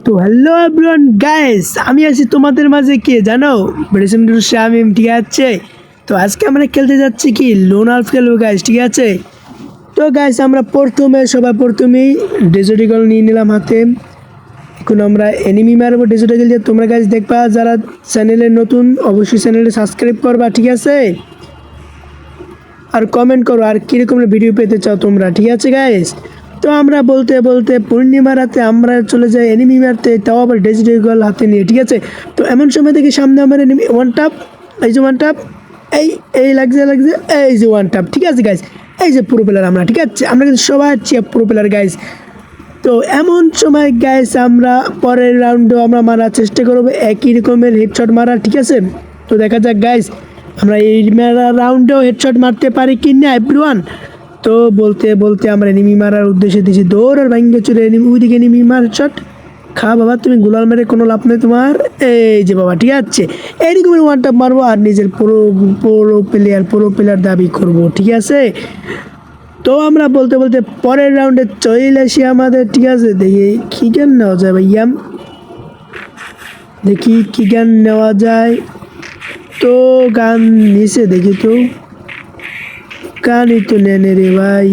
তো hello everyone guys, আমি আছি তোমাদের মাঝে কে জানো, শামিম। ঠিক আছে, তো আজকে আমরা খেলতে যাচ্ছি কি লোন আল্ফ খেলবো গাইস। ঠিক আছে, তো গাইস আমরা সবার প্রথমেই ডেজার্ট ইগল নিয়ে নিলাম হাতে। এখন আমরা এনিমি মারবো ডেজার্ট ইগল দিয়ে। তোমরা গাইস দেখবা যারা চ্যানেলে নতুন অবশ্যই চ্যানেলটা সাবস্ক্রাইব করবা। ঠিক আছে, আর কমেন্ট করো আর কীরকম ভিডিও পেতে চাও তোমরা। ঠিক আছে গাইস, তো আমরা বলতে বলতে পূর্ণিমা রাতে আমরা চলে যাই এনিমি মারতে, তাও আবার ডেজিটাল গল হাতে নিয়ে। ঠিক আছে, তো এমন সময় দেখি সামনে আমার এনিমি ওয়ান টাপ, এই যে ওয়ান টাপ, এই এই লাগছে, এই যে ওয়ান টাপ। ঠিক আছে গাইস, এই যে প্রো প্লেয়ার আমরা। ঠিক আছে, আমরা কিন্তু সবার চেয়ে প্রো প্লেয়ার গাইস। তো এমন সময় গাইস আমরা পরের রাউন্ডেও আমরা মারার চেষ্টা করবো একই রকমের হেডশট মারা। ঠিক আছে, তো দেখা যাক গাইস আমরা এই রাউন্ডেও হেডশট মারতে পারি কি না এভরিওয়ান। তো বলতে বলতে আমরা এনিমি মারার উদ্দেশ্যে দিয়েছি দৌড়, আর ভাঙ্গে চলে এনিমি ওইদিকে এনিমি মার শট। খা বাবা, তুমি গোলাল মেরে কোনো লাভ নেই তোমার। এই যে বাবা, ঠিক আছে, এইরকমের ওয়ান টাপ মারবো আর নিজের পুরো প্লেয়ার দাবি করব। ঠিক আছে, তো আমরা বলতে বলতে পরের রাউন্ডে চলে আসি আমাদের। ঠিক আছে, দেখি কী গান নেওয়া যায় ভাইয়া, দেখি কী গান নেওয়া যায়। তো গান নিচে দেখি, তো গানই তো নেনে রে ভাই।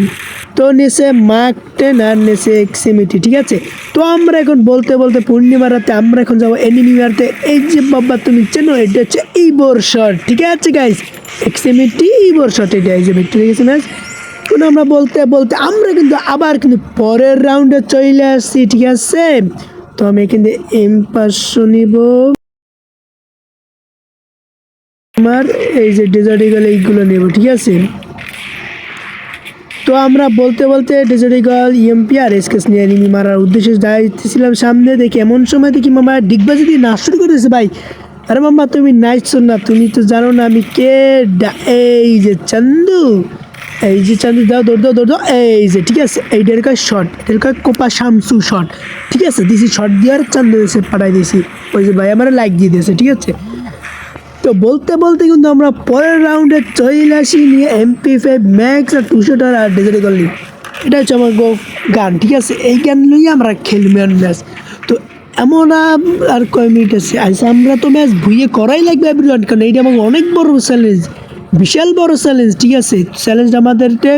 তো নিচে মার্ক 10 আর নিচে এক্সিমিটি। ঠিক আছে, তো আমরা এখন বলতে বলতে পূর্ণিমা রাতে আমরা এখন যাবো এনিমি মারতে। এই যে বাবা তুমি চেনো, এটা হচ্ছে ইবোর শট। ঠিক আছে গাইস, এক্সিমিটি ইবোর শট, এটা এই যে ভিক্টরি গেছে ম্যাচ। এখন আমরা বলতে বলতে আমরা কিন্তু আবার কিন্তু পরের রাউন্ডে চলে আসছি। ঠিক আছে, তো আমি কিন্তু M500 নিব। আমার এই যে ডেজার্ট ইগল এইগুলো নেব। ঠিক আছে, তো আমরা বলতে বলতে ডেজার্ট ইগল ইএমপি আর এসকেস নিয়ে এনিমি মারার উদ্দেশ্যে যাইতেছিলাম সামনে। দেখি এমন সময় দেখি মামা ডিগবাজি দিয়ে নাচ শুরু করেছে ভাই। আরে মাম্মা তুমি নাচছো না, তুমি তো জানো না আমি কে। এই যে চান্দু, এই যে চান্দু, দাও দৌড় দাও দৌড় দাও। এই যে ঠিক আছে, এইটার কাজ শর্ট, এটার কাজ কোপা শামসু শর্ট। ঠিক আছে, দিছি শর্ট দিয়ে আর চান্দু এসে পাঠাই দিয়েছি। ওই যে ভাই আমার লাইক দিয়ে দিয়েছে। ঠিক আছে, তো বলতে বলতে কিন্তু আমরা পরের রাউন্ডে চলে আসি নিয়ে MP5 ম্যাক্স আর 200 আর ডেজার্ট ইগল নিই। এটা হচ্ছে আমার গান। ঠিক আছে, এই গান নিয়ে আমরা খেলবো ম্যাচ। তো এমন আর কয় মিনিট আছে আচ্ছা, আমরা তো ম্যাচ ভুইয়ে করাই লাগবে এভরিওয়ান, কারণ এইটা আমার অনেক বড় চ্যালেঞ্জ, বিশাল বড় চ্যালেঞ্জ। ঠিক আছে, চ্যালেঞ্জটা আমাদেরকে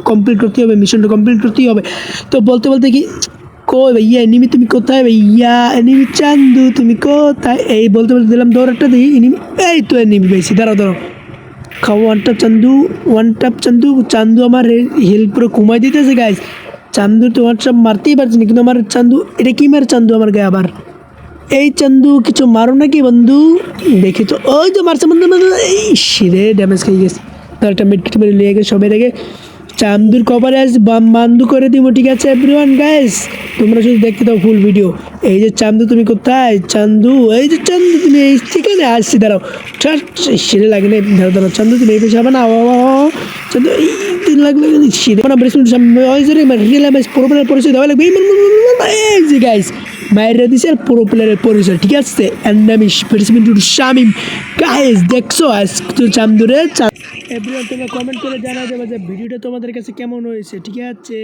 কমপ্লিট করতে হবে, মিশনটা কমপ্লিট করতেই হবে। তো বলতে বলতে কি কই ভাইয়া এনিমি তুমি কোথায়, ভাইয়া এনিমি চান্দু তুমি কোথায়, এই বলতে বলতে দিলাম দৌড়টা দিই এনিমি। এই তো এনিমি পেয়েছি, দাঁড়াও খাও ওয়ান টাপ চান্দু, ওয়ান টাপ চান্দু। চান্দু আমার হেল্প পুরো কমাই দিতেছে গাইস। চান্দু তো ওয়ান টাপ মারতেই পারছি না, কিন্তু আমার চান্দু এটা কি মারে চান্দু আমার গায়ে আবার। এই চান্দু কিছু মারো নাকি বন্ধু, দেখি তো। ওই তো মারছে বন্ধু, এই শিরে ড্যামেজ খেয়ে গেছে। তার একটা মিড মেরে নিয়ে গেছে সবাই রেগে। চান্দুর কভারে আজ বান্দু করে দিব। ঠিক আছে এভরিওয়ান গাইস, তোমরা শুধু দেখতে দাও ফুল ভিডিও। এই যে চান্দু তুমি কোথায়, চান্দু এই যে চান্দু তুমি এই ঠিকানে আসছি, দাঁড়াও সেরে লাগে না। দাঁড়াও চান্দু তুমি এই পেশা হবে না। চান্দু এই দিন লাগবে সেরে না ব্রেসমেন্ট রিয়েল পরিচয় দেওয়া লাগবে। এই যে গাইস মায়ের দিছে আর পুরো প্লেয়ারের পরিচয়। ঠিক আছে, অ্যান্ড আমি শামিম। গাইস দেখছো আজ চান্দুরে এভরিওয়ান, তোমরা কমেন্ট করে জানা যাবে যে ভিডিওটা তোমাদের কাছে কেমন হয়েছে। ঠিক আছে।